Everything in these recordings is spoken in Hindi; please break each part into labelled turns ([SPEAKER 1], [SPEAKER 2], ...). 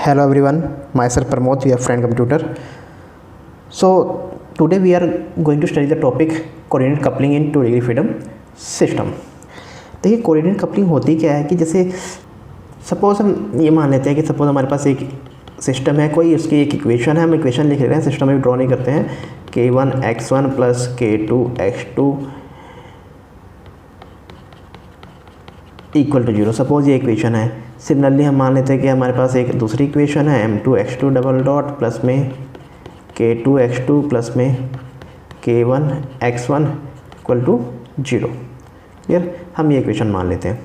[SPEAKER 1] Hello everyone, myself Pramod, your friend computer. So today we are going to study the topic coordinate coupling in 2 degree freedom system. देखिए कोऑर्डिनेट कपलिंग होती क्या है कि जैसे सपोज हम ये मान लेते हैं कि सपोज हमारे पास एक सिस्टम है, कोई उसकी एक इक्वेशन है, हम इक्वेशन लिख रहे हैं, सिस्टम में ड्रॉ नहीं करते हैं, k1x1 plus k2x2 equal to 0। Suppose ये इक्वेशन है। सिमिलरली हम मान लेते हैं कि हमारे पास एक दूसरी इक्वेशन है m2x2 डबल डॉट प्लस में k2x2 प्लस में k1x1 इक्वल टू 0। क्लियर, हम ये इक्वेशन मान लेते हैं।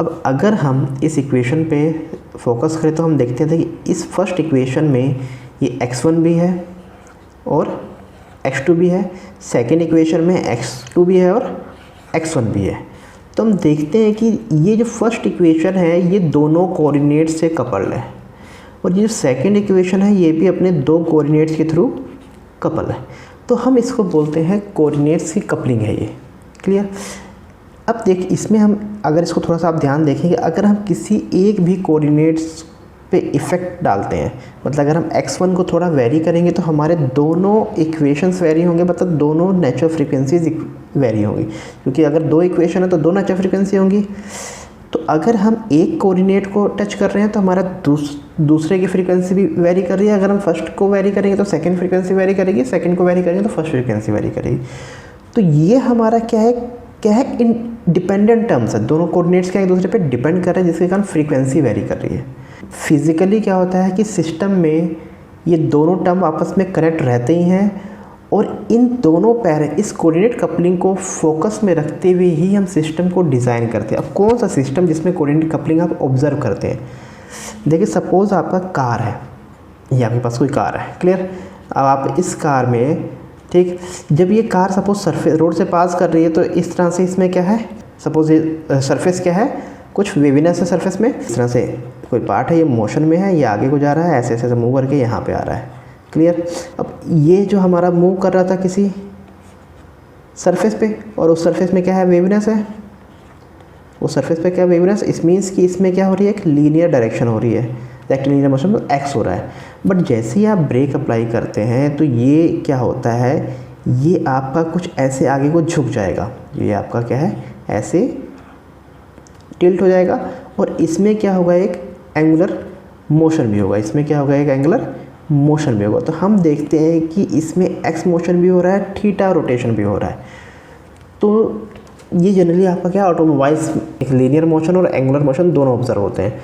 [SPEAKER 1] अब अगर हम इस इक्वेशन पे फोकस करें तो हम देखते थे कि इस फर्स्ट इक्वेशन में ये x1 भी है और x2 भी है, सेकेंड इक्वेशन में x2 भी है और x1 भी है। तो हम देखते हैं कि ये जो फर्स्ट इक्वेशन है ये दोनों कोऑर्डिनेट से कपल्ड है और ये जो सेकंड इक्वेशन है ये भी अपने दो कोऑर्डिनेट्स के थ्रू कपल है। तो हम इसको बोलते हैं कोऑर्डिनेट्स की कपलिंग है ये। क्लियर। अब देख इसमें हम अगर इसको थोड़ा सा आप ध्यान देखेंगे, अगर हम किसी एक भी कोऑर्डिनेट्स पे इफ़ेक्ट डालते हैं, मतलब अगर हम x1 को थोड़ा वेरी करेंगे तो हमारे दोनों इक्वेशंस वेरी होंगे, मतलब दोनों नेचुरल फ्रीक्वेंसीज वेरी होंगी, क्योंकि अगर दो इक्वेशन है तो दो नेचुरल फ्रीक्वेंसी होंगी। तो अगर हम एक कोऑर्डिनेट को टच कर रहे हैं तो हमारा दूसरे की फ्रीक्वेंसी भी वेरी कर रही है। अगर हम फर्स्ट को वेरी करेंगे तो सेकेंड फ्रीक्वेंसी वेरी करेगी, सेकेंड को वेरी करेंगे तो फर्स्ट फ्रीक्वेंसी वेरी करेगी। तो ये हमारा क्या है इंडिपेंडेंट टर्म्स है, दोनों कोऑर्डिनेट्स क्या एक दूसरे पे डिपेंड कर रहे हैं, जिसके कारण फ्रीक्वेंसी वेरी कर रही है। फिज़िकली क्या होता है कि सिस्टम में ये दोनों टर्म आपस में कनेक्ट रहते ही हैं और इन दोनों इस कोऑर्डिनेट कपलिंग को फोकस में रखते हुए ही हम सिस्टम को डिज़ाइन करते हैं। अब कौन सा सिस्टम जिसमें कोऑर्डिनेट कपलिंग आप ऑब्जर्व करते हैं? देखिए सपोज़ आपका कार है, ये आपके पास कोई कार है। क्लियर। अब आप इस कार में, ठीक, जब ये कार सपोज सरफेस रोड से पास कर रही है तो इस तरह से इसमें क्या है, सपोज ये सरफेस क्या है, कुछ वेवीनेस है सरफेस में, इस तरह से कोई पार्ट है ये मोशन में है, ये आगे को जा रहा है, ऐसे ऐसे मूव करके यहाँ पे आ रहा है। क्लियर। अब ये जो हमारा मूव कर रहा था किसी सरफेस पे और उस सरफेस में क्या है, वेवीनेस है, उस सरफेस पे क्या वेवीनेस, इस मीन्स कि इसमें क्या हो रही है, एक लीनियर डायरेक्शन हो रही है, लीनियर मोशन में एक्स हो रहा है। बट जैसे ही आप ब्रेक अप्लाई करते हैं तो ये क्या होता है, ये आपका कुछ ऐसे आगे को झुक जाएगा, ये आपका क्या है ऐसे टिल्ट हो जाएगा और इसमें क्या होगा, एक एंगुलर मोशन भी होगा, इसमें क्या होगा, एक एंगुलर मोशन भी होगा। तो हम देखते हैं कि इसमें एक्स मोशन भी हो रहा है, थीटा रोटेशन भी हो रहा है। तो ये जनरली आपका क्या ऑटोमोबाइल्स एक लीनियर मोशन और एंगुलर मोशन दोनों ऑब्जर्व होते हैं।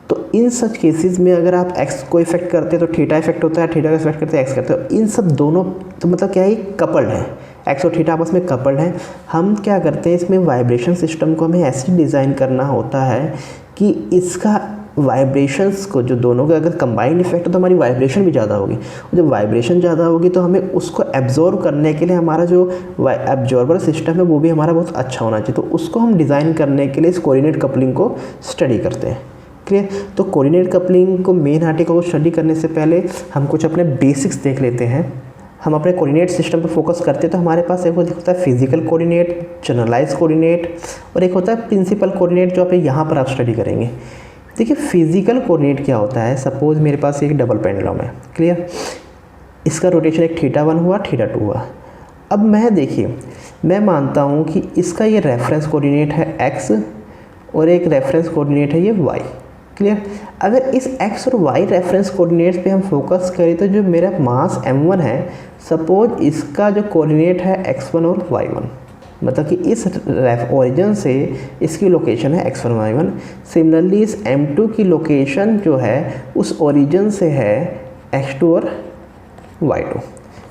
[SPEAKER 1] तो इन सच केसेस में अगर आप एक्स को इफेक्ट करते हैं तो थीटा इफेक्ट होता है, थीटा का इफेक्ट करते हैं एक्स करते हैं। इन सब दोनों तो मतलब क्या है, कपल्ड है, एक्स और थीटा आपस में कपल्ड है। हम क्या करते हैं, इसमें वाइब्रेशन सिस्टम को हमें ऐसे डिज़ाइन करना होता है कि इसका वाइब्रेशंस को, जो दोनों का अगर कंबाइंड इफेक्ट हो तो हमारी वाइब्रेशन भी ज़्यादा होगी, और जब वाइब्रेशन ज़्यादा होगी तो हमें उसको एब्जॉर्व करने के लिए हमारा जो एब्जॉर्बर सिस्टम है वो भी हमारा बहुत अच्छा होना चाहिए। तो उसको हम डिज़ाइन करने के लिए इस कोऑर्डिनेट कपलिंग को स्टडी करते हैं। क्लियर। तो कोऑर्डिनेट कपलिंग को मेन आर्टिकल को स्टडी करने से पहले हम कुछ अपने बेसिक्स देख लेते हैं। हम अपने कोऑर्डिनेट सिस्टम पर फोकस करते हैं तो हमारे पास एक होता है फिजिकल कोऑर्डिनेट, जनरलाइज कोऑर्डिनेट और एक होता है प्रिंसिपल कोऑर्डिनेट, जो आप यहाँ पर आप स्टडी करेंगे। देखिए फिजिकल कोऑर्डिनेट क्या होता है, सपोज मेरे पास एक डबल पेंडुलम है। क्लियर। इसका रोटेशन एक θ1 हुआ, θ2 हुआ। अब मैं मानता हूँ कि इसका ये रेफरेंस कोऑर्डिनेट है x और एक रेफरेंस कोऑर्डिनेट है ये y। क्लियर। अगर इस x और y रेफरेंस कोऑर्डिनेट्स पे हम फोकस करें तो जो मेरा मास m1 है, सपोज इसका जो कोऑर्डिनेट है x1 और y1, मतलब कि इस ओरिजिन से इसकी लोकेशन है x1 y1। सिमिलरली इस m2 की लोकेशन जो है उस ओरिजिन से है x2 और y2।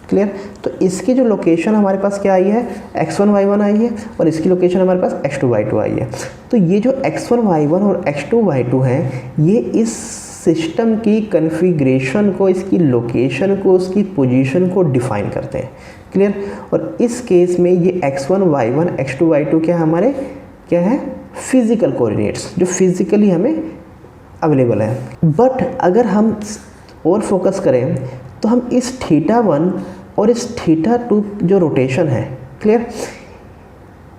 [SPEAKER 1] क्लियर। तो इसकी जो लोकेशन हमारे पास क्या आई है, x1 y1 आई है और इसकी लोकेशन हमारे पास x2 y2 आई है। तो ये जो x1 y1 और x2 y2 हैं, ये इस सिस्टम की कन्फिग्रेशन को, इसकी लोकेशन को, उसकी पोजीशन को डिफाइन करते हैं। क्लियर। और इस केस में ये x1 y1 x2 y2 क्या है फिजिकल कोऑर्डिनेट्स, जो फिजिकली हमें अवेलेबल है। बट अगर हम और फोकस करें तो हम इस θ1 और इस θ2 जो रोटेशन है, क्लियर,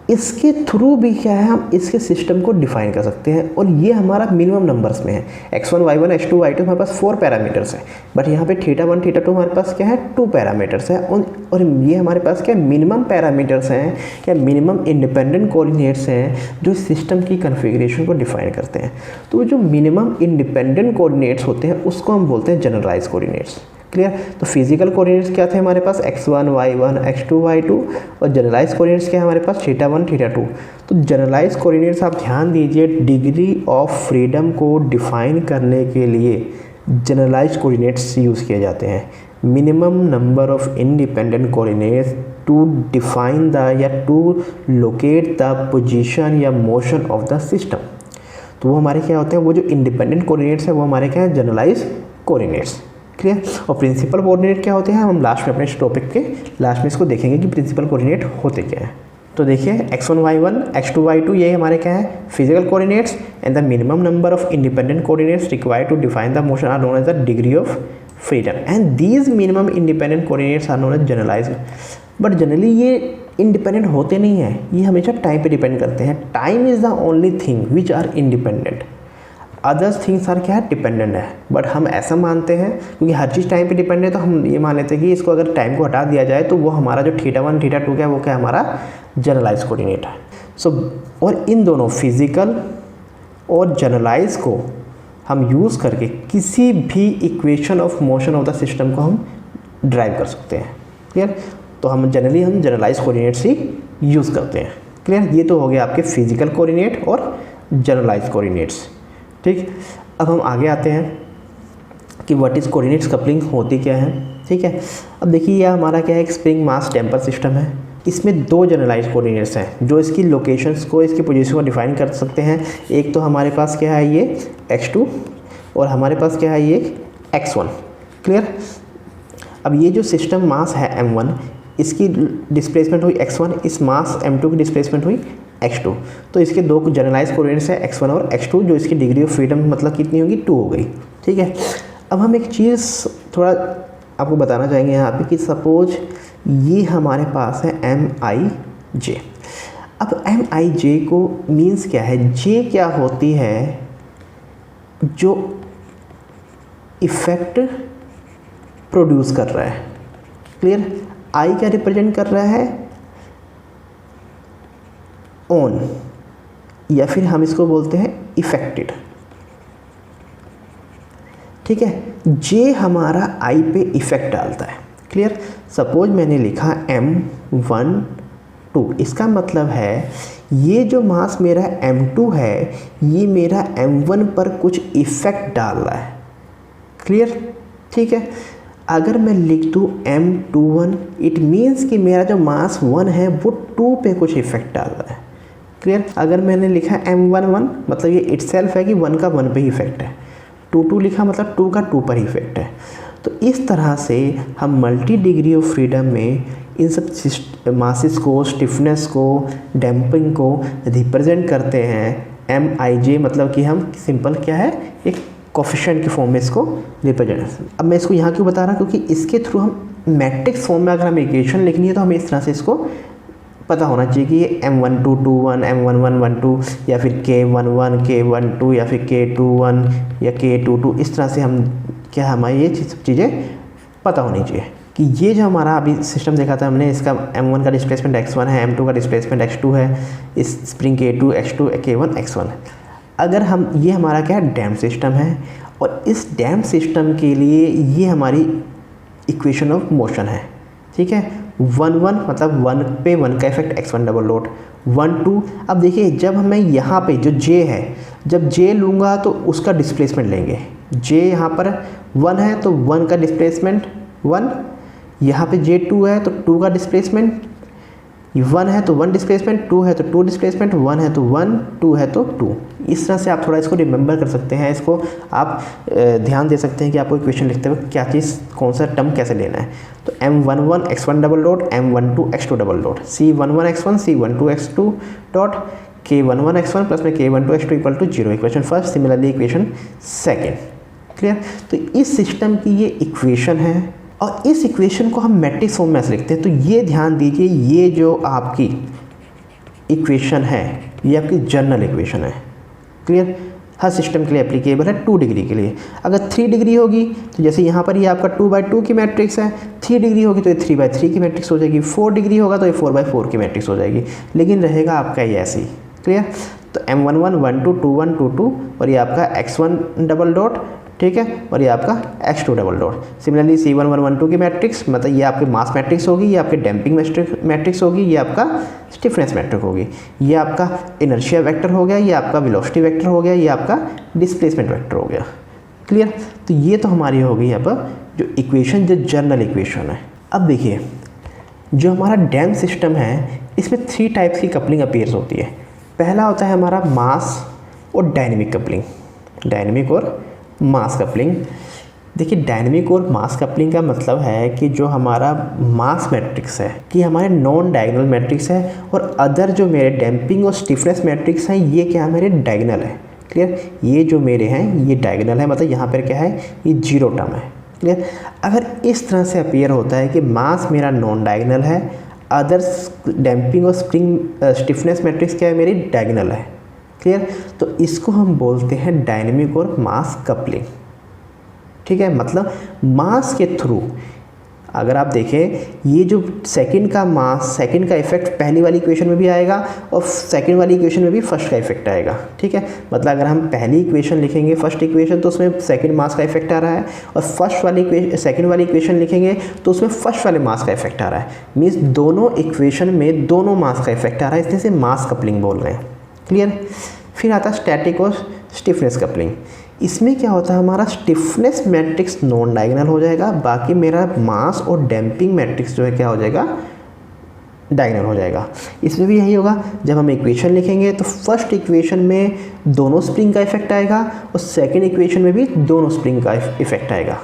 [SPEAKER 1] इसके थ्रू भी क्या है, हम इसके सिस्टम को डिफाइन कर सकते हैं। और ये हमारा मिनिमम नंबर्स में है, x1 y1 x2 y2 हमारे पास 4 पैरामीटर्स हैं, बट यहाँ पे θ1 θ2 हमारे पास क्या है 2 पैरामीटर्स है। और ये हमारे पास क्या मिनिमम पैरामीटर्स हैं या मिनिमम इंडिपेंडेंट कोऑर्डिनेट्स हैं जो सिस्टम की कन्फिग्रेशन को डिफाइन करते हैं। तो जो मिनिमम इंडिपेंडेंट कोऑर्डिनेट्स होते हैं उसको हम बोलते हैं जनरलाइज कोऑर्डिनेट्स। क्लियर। तो फिजिकल कोऑर्डिनेट्स क्या थे हमारे पास x1 y1 x2 y2, और जनरलाइज कोऑर्डिनेट्स क्या है हमारे पास θ1 θ2। तो जनरलाइज कोऑर्डिनेट्स आप ध्यान दीजिए, डिग्री ऑफ फ्रीडम को डिफाइन करने के लिए जनरलाइज कोऑर्डिनेट्स यूज़ किए जाते हैं। Minimum number of independent coordinates to define the या टू लोकेट द पोजीशन या मोशन ऑफ द सिस्टम। तो वो हमारे क्या होते हैं, वो जो इंडिपेंडेंट कोऑर्डिनेट्स हैं वो हमारे क्या है जनरलाइज कोऑर्डिनेट्स। क्लियर। और प्रिंसिपल कोऑर्डिनेट क्या होते हैं, हम लास्ट में अपने इस टॉपिक के लास्ट में इसको देखेंगे कि प्रिंसिपल कोऑर्डिनेट होते क्या हैं। तो देखिए x1 y1 x2 y2 ये हमारे क्या है physical coordinates, and the minimum number of independent coordinates required to define the motion are known as the degree of freedom, and these minimum independent coordinates are known as generalized. But generally ये इंडिपेंडेंट होते नहीं हैं, ये हमेशा टाइम पे डिपेंड करते हैं। Time is the only thing which are independent, others things are क्या है डिपेंडेंट है। बट हम ऐसा मानते हैं क्योंकि हर चीज़ टाइम पे डिपेंड है, तो हम ये मान लेते हैं कि इसको अगर टाइम को हटा दिया जाए तो वो हमारा जो θ1 θ2 क्या है वो क्या हमारा जनरलाइज कोऑर्डिनेट है। सो और इन दोनों फिजिकल और जनरलाइज को हम यूज़ करके किसी भी equation of motion of the system को हम ड्राइव कर सकते हैं। क्लियर। तो हम जनरलाइज कोऑर्डिनेट्स ही यूज़ करते हैं। क्लियर। ये तो हो गया आपके फिजिकल कोऑर्डिनेट और जनरलाइज कोऑर्डिनेट्स। ठीक। अब हम आगे आते हैं कि व्हाट इज़ कोऑर्डिनेट्स कपलिंग होती क्या है। ठीक है। अब देखिए यह हमारा क्या है एक स्प्रिंग मास टेम्पर सिस्टम है। इसमें दो जनरलाइज कोऑर्डिनेट्स हैं जो इसकी लोकेशंस को इसकी पोजीशन को डिफाइन कर सकते हैं। एक तो हमारे पास क्या है ये x2 और हमारे पास क्या है ये x1। क्लियर। अब ये जो सिस्टम मास है m1, इसकी डिस्प्लेसमेंट हुई x1, इस मास m2 की डिस्प्लेसमेंट हुई x2। तो इसके दो जनरलाइज कोऑर्डिनेट्स हैं x1 और x2, जो इसकी डिग्री ऑफ फ्रीडम मतलब कितनी होगी 2 हो गई। ठीक है। अब हम एक चीज़ थोड़ा आपको बताना चाहेंगे यहाँ पे कि सपोज ये हमारे पास है MIJ। अब MIJ को मीन्स क्या है, J क्या होती है जो इफ़ेक्ट प्रोड्यूस कर रहा है। क्लियर। I क्या रिप्रेजेंट कर रहा है ऑन, या फिर हम इसको बोलते हैं इफेक्टेड। ठीक है। जे हमारा आई पे इफेक्ट डालता है। क्लियर। सपोज मैंने लिखा M12, इसका मतलब है ये जो मास मेरा M2 है ये मेरा M1 पर कुछ इफेक्ट डाल रहा है। क्लियर। ठीक है। अगर मैं लिख दूँ M21, इट मीन्स कि मेरा जो मास 1 है वो 2 पे कुछ इफेक्ट डाल रहा है। क्लियर। अगर मैंने लिखा M11 मतलब ये इटसेल्फ है कि 1 का 1 पे ही इफेक्ट है। 22 लिखा मतलब 2 का 2 पर ही इफेक्ट है। तो इस तरह से हम मल्टी डिग्री ऑफ फ्रीडम में इन सब मासेस को, स्टिफनेस को, डैम्पिंग को रिप्रेजेंट करते हैं। MIJ मतलब कि हम सिंपल क्या है एक कोफिशिएंट के फॉर्म में इसको रिप्रेजेंट। अब मैं इसको यहाँ क्यों बता रहा हूँ, क्योंकि इसके थ्रू हम मैट्रिक्स फॉर्म में अगर हमें इक्वेशन लिखनी है तो हमें इस तरह से इसको पता होना चाहिए कि ये M12 21 M11 12 या फिर K11 K12 या फिर K21 या K22, इस तरह से हम क्या हमारी ये चीज़ें पता होनी चाहिए कि ये जो हमारा अभी सिस्टम देखा था हमने, इसका M1 का डिस्प्लेसमेंट x1 है, M2 का डिस्प्लेसमेंट x2 है, इस spring K2 x2 K1 x1। अगर हम ये हमारा क्या है डैम सिस्टम है, और इस डैम सिस्टम के लिए ये हमारी इक्वेशन ऑफ मोशन है। ठीक है। 1 मतलब 1 पे 1 का इफेक्ट x1 डबल डॉट 1 2। अब देखिए जब हमें यहाँ पे जो J है, जब J लूँगा तो उसका डिस्प्लेसमेंट लेंगे। J यहाँ पर 1 है तो 1 का डिस्प्लेसमेंट 1, यहाँ पे J2 है तो 2 का डिस्प्लेसमेंट 1 है तो 1 डिस्प्लेसमेंट, 2 है तो 2 डिस्प्लेसमेंट, 1 है तो 1, 2 है तो 2। इस तरह से आप थोड़ा इसको रिमेंबर कर सकते हैं। इसको आप ध्यान दे सकते हैं कि आपको इक्वेशन लिखते हुए क्या चीज़ कौन सा टर्म कैसे लेना है। तो M11 x1 double dot M12 x2 double dot C11 x1 C12 x2 dot K11 x1 plus में K12 x2 equal to 0। Equation first, similarly equation second. Clear. तो इस सिस्टम की ये इक्वेशन है और इस इक्वेशन को हम मैट्रिक्स फॉर्म में ऐसे लिखते हैं। तो ये ध्यान दीजिए, ये जो आपकी इक्वेशन है ये आपकी जनरल इक्वेशन है। क्लियर, हर सिस्टम के लिए एप्लीकेबल है 2 डिग्री के लिए। अगर 3 डिग्री होगी तो जैसे यहाँ पर ये आपका 2/2 की मैट्रिक्स है, 3 डिग्री होगी तो ये 3/3 की मैट्रिक्स हो जाएगी, 4 डिग्री होगा तो ये 4/4 की मैट्रिक्स हो जाएगी, लेकिन रहेगा आपका ये ऐसी। क्लियर, तो M11 12 21 22 और ये आपका x1 डबल डॉट, ठीक है, और ये आपका x2 double dot. Similarly C11 12 की मैट्रिक्स मतलब ये आपकी मास मैट्रिक्स होगी, ये आपकी डैम्पिंग मैट्रिक्स होगी, ये आपका स्टिफनेस मैट्रिक्स होगी, ये आपका इनर्शिया वेक्टर हो गया, ये आपका वेलोसिटी वेक्टर हो गया, ये आपका डिस्प्लेसमेंट वेक्टर हो गया। क्लियर, तो ये तो हमारी हो गई अब जो इक्वेशन, जो जनरल इक्वेशन है। अब देखिए जो हमारा डैम सिस्टम है इसमें 3 टाइप्स की कपलिंग अपीयर्स होती है। पहला होता है हमारा मास और डायनेमिक कपलिंग, डायनेमिक और मास कपलिंग। देखिए डायनेमिक और मास कपलिंग का मतलब है कि जो हमारा मास मैट्रिक्स है कि हमारे नॉन डायगोनल मैट्रिक्स है और अदर जो मेरे डैम्पिंग और स्टिफनेस मैट्रिक्स हैं ये क्या है, मेरे डायगोनल है। क्लियर, ये जो मेरे हैं ये डायगोनल है, मतलब यहाँ पर क्या है, ये 0 टर्म है। क्लियर, अगर इस तरह से अपीयर होता है कि मास मेरा नॉन डायगोनल है, अदर्स डैम्पिंग और स्टिफनेस मैट्रिक्स क्या है, मेरी डायगोनल है। क्लियर, तो इसको हम बोलते हैं डायनेमिक और मास कपलिंग। ठीक है, मतलब मास के थ्रू अगर आप देखें ये जो सेकंड का मास, सेकंड का इफेक्ट पहली वाली इक्वेशन में भी आएगा और सेकंड वाली इक्वेशन में भी फर्स्ट का इफेक्ट आएगा। ठीक है, मतलब अगर हम पहली इक्वेशन लिखेंगे फर्स्ट इक्वेशन तो उसमें सेकंड मास का इफेक्ट आ रहा है, और सेकंड वाली इक्वेशन लिखेंगे तो उसमें फर्स्ट वाले मास का इफेक्ट आ रहा है। मीन्स दोनों इक्वेशन में दोनों मास का इफेक्ट आ रहा है, इसलिए से मास कपलिंग बोल रहे हैं। क्लियर, फिर आता है स्टैटिक और स्टिफनेस कपलिंग। इसमें क्या होता है, हमारा स्टिफनेस मैट्रिक्स नॉन डायगोनल हो जाएगा, बाकी मेरा मास और डैम्पिंग मैट्रिक्स जो है क्या हो जाएगा, डायगोनल हो जाएगा। इसमें भी यही होगा, जब हम इक्वेशन लिखेंगे तो फर्स्ट इक्वेशन में दोनों स्प्रिंग का इफेक्ट आएगा और सेकेंड इक्वेशन में भी दोनों स्प्रिंग का इफेक्ट आएगा।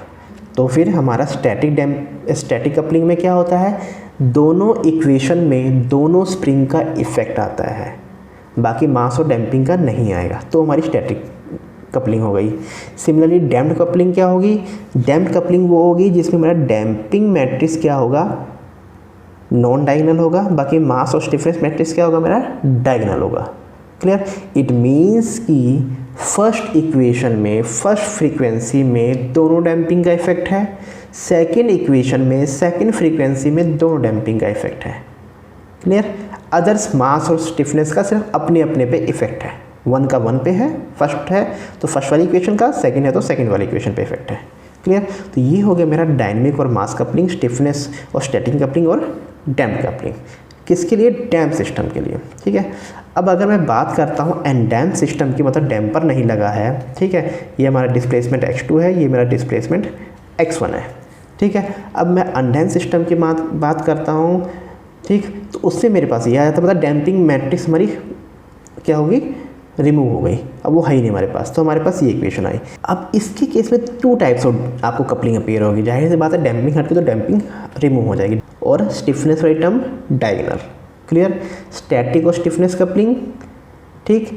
[SPEAKER 1] तो फिर हमारा स्टैटिक कपलिंग में क्या होता है, दोनों इक्वेशन में दोनों स्प्रिंग का इफेक्ट आता है, बाकी मास और डैम्पिंग का नहीं आएगा, तो हमारी स्टैटिक कपलिंग हो गई। सिमिलरली डैम्प्ड कपलिंग क्या होगी, डैम्प्ड कपलिंग वो होगी जिसमें मेरा डैम्पिंग मैट्रिक्स क्या होगा, नॉन डायगोनल होगा, बाकी मास और स्टिफनेस मैट्रिक्स क्या होगा, मेरा डायगोनल होगा। क्लियर, इट मीन्स कि फर्स्ट इक्वेशन में फर्स्ट फ्रीक्वेंसी में दोनों डैम्पिंग का इफेक्ट है, सेकेंड इक्वेशन में सेकेंड फ्रीक्वेंसी में दोनों डैम्पिंग का इफेक्ट है। क्लियर, अदर्स मास और स्टिफनेस का सिर्फ अपने अपने पे इफेक्ट है, वन का वन पे है, फर्स्ट है तो फर्स्ट वाली इक्वेशन का, सेकंड है तो सेकंड वाली इक्वेशन पे इफेक्ट है। क्लियर, तो ये हो गया मेरा डायनेमिक और मास कपलिंग, स्टिफनेस और स्टैटिक कपलिंग और डैम्प कपलिंग। किसके लिए, डैम्प सिस्टम के लिए। ठीक है, अब अगर मैं बात करता हूँ एनडैम्प सिस्टम की, मतलब डैम्पर नहीं लगा है, ठीक है, ये हमारा डिस्प्लेसमेंट x2 है, ये मेरा डिस्प्लेसमेंट x1 है। ठीक है, अब मैं अनडैम्प सिस्टम की बात करता हूँ, ठीक, तो उससे मेरे पास ये आया था, मतलब डैम्पिंग मैट्रिक्स हमारी क्या होगी, रिमूव हो गई, अब वो है ही नहीं हमारे पास, तो हमारे पास ये इक्वेशन आई। अब इसके केस में 2 टाइप्स ऑफ आपको कपलिंग अपीयर होगी, जाहिर सी बात है डैम्पिंग हट के तो डैम्पिंग रिमूव हो जाएगी, और स्टिफनेस वाली टर्म डायगोनल। क्लियर, स्टैटिक और स्टिफनेस कपलिंग। ठीक,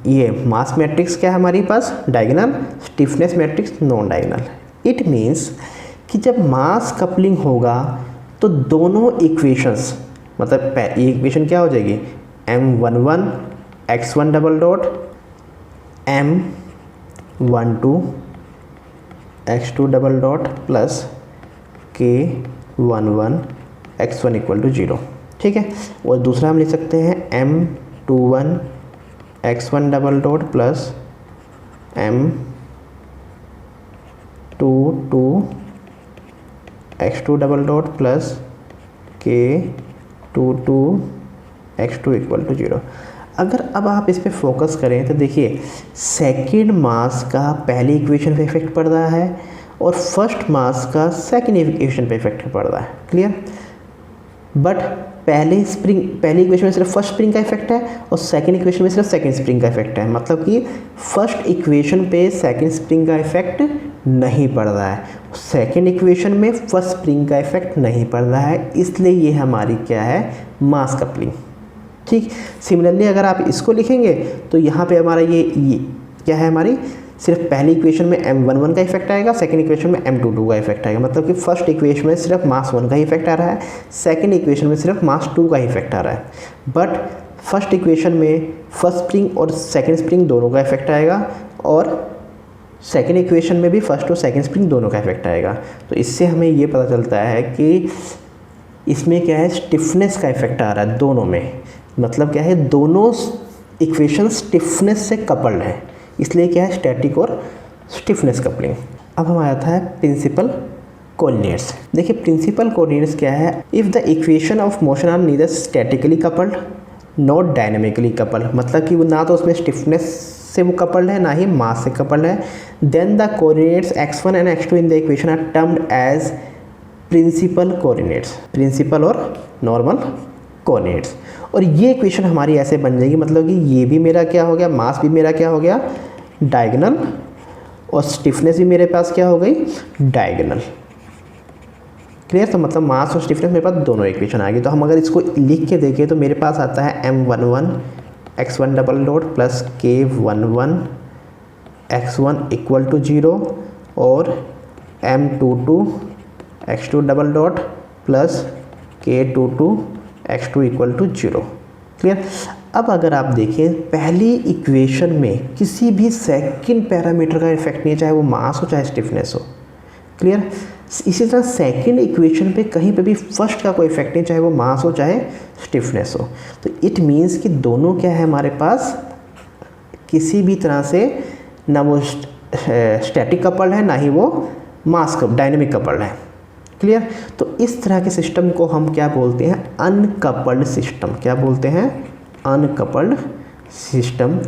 [SPEAKER 1] ये मास मैट्रिक्स क्या है हमारे पास, diagonal, stiffness matrix non diagonal. It means कि जब मास कपलिंग होगा तो दोनों इक्वेशंस, मतलब ये इक्वेशन क्या हो जाएगी, M11 x1 double dot M12 x2 double dot plus K11 x1 equal to 0। ठीक है, और दूसरा हम लिख सकते हैं M21 x1 double dot plus M22 x2 double dot plus K22 x2 equal to 0। अगर अब आप इस पर फोकस करें तो देखिए सेकेंड मास का पहली इक्वेशन पे इफेक्ट पड़ रहा है और फर्स्ट मास का सेकेंड इक्वेशन पे इफेक्ट पड़ रहा है। क्लियर, बट पहली इक्वेशन में सिर्फ फर्स्ट स्प्रिंग का इफेक्ट है और सेकेंड इक्वेशन में सिर्फ सेकेंड स्प्रिंग का इफेक्ट है, मतलब कि फर्स्ट इक्वेशन पे सेकेंड स्प्रिंग का इफेक्ट नहीं पड़ रहा है, सेकेंड इक्वेशन में फर्स्ट स्प्रिंग का इफेक्ट नहीं पड़ रहा है, इसलिए ये हमारी क्या है, मास कपलिंग। ठीक, सिमिलरली अगर आप इसको लिखेंगे तो यहाँ पे हमारा ये क्या है, हमारी सिर्फ पहली इक्वेशन में m11 का इफेक्ट आएगा, सेकंड इक्वेशन में m22 का इफेक्ट आएगा। मतलब कि फर्स्ट इक्वेशन में सिर्फ मास 1 का इफेक्ट आ रहा है, सेकंड इक्वेशन में सिर्फ मास 2 का इफेक्ट आ रहा है। बट फर्स्ट इक्वेशन में फर्स्ट स्प्रिंग और सेकंड स्प्रिंग दोनों का इफेक्ट आएगा, और सेकंड इक्वेशन में भी फर्स्ट और सेकंड स्प्रिंग दोनों का इफेक्ट आएगा। तो इससे हमें ये पता चलता है कि इसमें क्या है, स्टिफनेस का इफेक्ट आ रहा है दोनों में। मतलब क्या है, दोनों इक्वेशन स्टिफनेस से कपल्ड है, इसलिए क्या है, स्टैटिक और स्टिफनेस कपलिंग। अब हमारा आता है प्रिंसिपल कोऑर्डिनेट्स। देखिए प्रिंसिपल कोऑर्डिनेट्स क्या है, if the equation of motion are neither statically coupled not dynamically coupled, मतलब कि वो ना तो उसमें स्टिफनेस से वो कपल्ड है, ना ही मास से कपल्ड है, then the coordinates x1 and x2 in the equation are termed as principal coordinates, principal और नॉर्मल कोऑर्डिनेट्स। और ये इक्वेशन हमारी ऐसे बन जाएगी, मतलब कि ये भी मेरा क्या हो गया, मास भी मेरा क्या हो गया, डायगोनल, और स्टिफनेस भी मेरे पास क्या हो गई, डायगोनल। क्लियर। तो मतलब मास और स्टिफनेस मेरे पास दोनों इक्वेशन आ गई। तो हम अगर इसको लिख के देखें तो मेरे पास आता है m11 x1 double dot plus k11 x1 equal to 0 और m22 x2 double dot plus k22 x2 equal to 0। Clear. अब अगर आप देखें पहली इक्वेशन में किसी भी सेकंड पैरामीटर का इफेक्ट नहीं है, चाहे वो मास हो चाहे स्टिफनेस हो। क्लियर। इसी तरह सेकंड इक्वेशन पे कहीं पे भी फर्स्ट का कोई इफेक्ट नहीं, चाहे वो मास हो चाहे स्टिफनेस हो। तो इट मीन्स कि दोनों क्या है हमारे पास, किसी भी तरह से ना वो स्टैटिक कपल्ड है, ना ही वो मास डायनेमिक कपल्ड है। क्लियर। तो इस तरह के सिस्टम को हम क्या बोलते हैं, अनकपल्ड सिस्टम। क्या बोलते हैं, अनकपल्ड सिस्टम।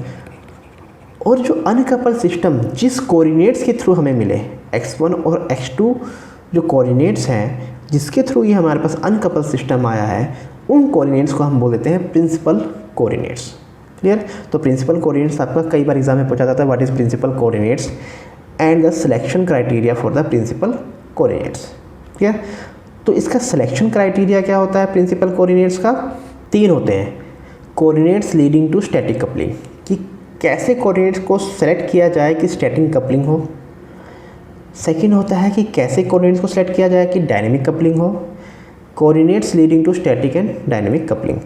[SPEAKER 1] और जो अनकपल्ड सिस्टम जिस कोऑर्डिनेट्स के थ्रू हमें मिले, x1 और x2 जो कोऑर्डिनेट्स हैं जिसके थ्रू ये हमारे पास अनकपल्ड सिस्टम आया है, उन कोऑर्डिनेट्स को हम बोल देते हैं प्रिंसिपल कोऑर्डिनेट्स। क्लियर। तो प्रिंसिपल कोऑर्डिनेट्स आपका कई बार एग्जाम में पूछा जाता है, what is principal coordinates and the selection criteria for the principal coordinates. Clear. तो इसका सिलेक्शन क्राइटेरिया क्या होता है प्रिंसिपल कोऑर्डिनेट्स का, 3 होते हैं। Coordinates leading to static coupling, कि कैसे कोऑर्डिनेट्स को सेलेक्ट किया जाए कि स्टैटिक कपलिंग हो। सेकंड होता है कि कैसे कोऑर्डिनेट्स को सेलेक्ट किया जाए कि डायनेमिक कपलिंग हो। Coordinates leading to static and dynamic coupling,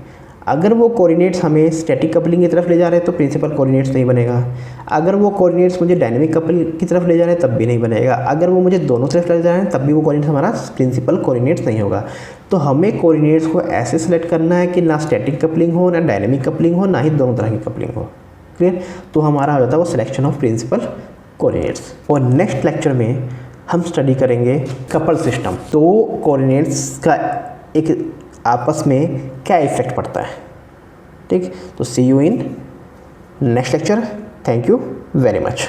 [SPEAKER 1] अगर वो कोऑर्डिनेट्स हमें स्टैटिक कपलिंग की तरफ ले जा रहे हैं तो प्रिंसिपल कोऑर्डिनेट्स नहीं बनेगा। अगर वो कोऑर्डिनेट्स मुझे डायनेमिक कपलिंग की तरफ ले जा रहे हैं तब भी नहीं बनेगा। अगर वो मुझे दोनों तरफ ले जा रहे हैं तब भी वो कोऑर्डिनेट्स हमारा प्रिंसिपल कोऑर्डिनेट्स नहीं होगा। तो हमें कोऑर्डिनेट्स को ऐसे सेलेक्ट करना है कि ना स्टैटिक कपलिंग हो, ना डायनेमिक कपलिंग हो, ना ही दोनों तरह की कपलिंग हो। क्लियर। तो हमारा हो जाता है वो सिलेक्शन ऑफ प्रिंसिपल कोऑर्डिनेट्स। और नेक्स्ट लेक्चर में हम स्टडी करेंगे कपल सिस्टम। तो कोऑर्डिनेट्स का एक आपस में क्या इफेक्ट पड़ता है। ठीक। तो see you in next lecture. Thank you very much.